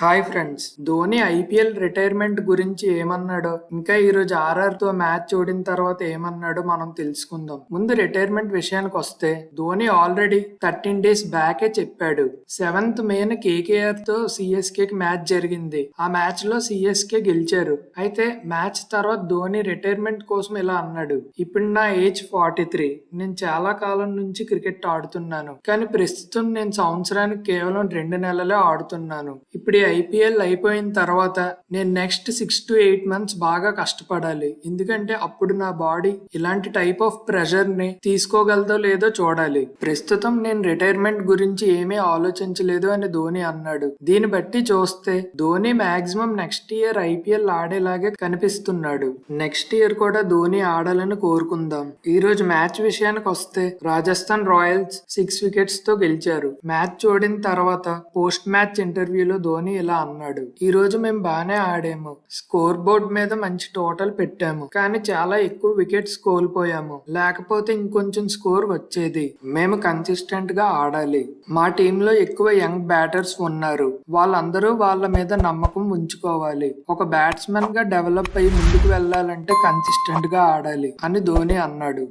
Hi friends, Dhoni IPL retirement గురించి ఏమన్నాడో, ఇంకా ఈరోజు ఆర్ఆర్ తో మ్యాచ్ చూడిన తర్వాత ఏమన్నాడో మనం తెలుసుకుందాం. ముందు రిటైర్మెంట్ విషయానికి వస్తే, ధోని ఆల్రెడీ 13 డేస్ బ్యాకే చెప్పాడు. 7th మేన కేకేఆర్ తో సిఎస్కే కి మ్యాచ్ జరిగింది. ఆ మ్యాచ్ లో సిఎస్కే గెలిచారు. అయితే మ్యాచ్ తర్వాత ధోని రిటైర్మెంట్ కోసం ఇలా అన్నాడు. ఇప్పుడు నా ఏజ్ 43. నేను చాలా కాలం నుంచి క్రికెట్ ఆడుతున్నాను, కానీ ప్రస్తుతం నేను సంవత్సరానికి కేవలం 2 నెలలే ఆడుతున్నాను. ఇప్పుడు ఐపీఎల్ అయిపోయిన తర్వాత నేను నెక్స్ట్ 6 to 8 months బాగా కష్టపడాలి. ఎందుకంటే అప్పుడు నా బాడీ ఇలాంటి టైప్ ఆఫ్ ప్రెషర్ ని తీసుకోగలదో లేదో చూడాలి. ప్రస్తుతం నేను రిటైర్మెంట్ గురించి ఏమీ ఆలోచించలేదు అని ధోని అన్నాడు. దీన్ని బట్టి చూస్తే Dhoni maximum next year IPL ఆడేలాగే కనిపిస్తున్నాడు. నెక్స్ట్ ఇయర్ కూడా ధోని ఆడాలని కోరుకుందాం. ఈ రోజు మ్యాచ్ విషయానికి వస్తే, రాజస్థాన్ రాయల్స్ 6 వికెట్స్ తో గెలిచారు. మ్యాచ్ చూడిన తర్వాత పోస్ట్ మ్యాచ్ ఇంటర్వ్యూలో ధోని ఇలా అన్నాడు. ఈ రోజు మేము బానే ఆడాము. స్కోర్ బోర్డ్ మీద మంచి టోటల్ పెట్టాము, కానీ చాలా ఎక్కువ వికెట్స్ కోల్పోయాము. లేకపోతే ఇంకొంచెం స్కోర్ వచ్చేది. మేము కన్సిస్టెంట్ గా ఆడాలి. మా టీంలో ఎక్కువ యంగ్ బ్యాటర్స్ ఉన్నారు. వాళ్ళందరూ వాళ్ళ మీద నమ్మకం ఉంచుకోవాలి. ఒక బ్యాట్స్మెన్ గా డెవలప్ అయ్యి ముందుకు వెళ్లాలంటే కన్సిస్టెంట్ గా ఆడాలి అని ధోని అన్నాడు.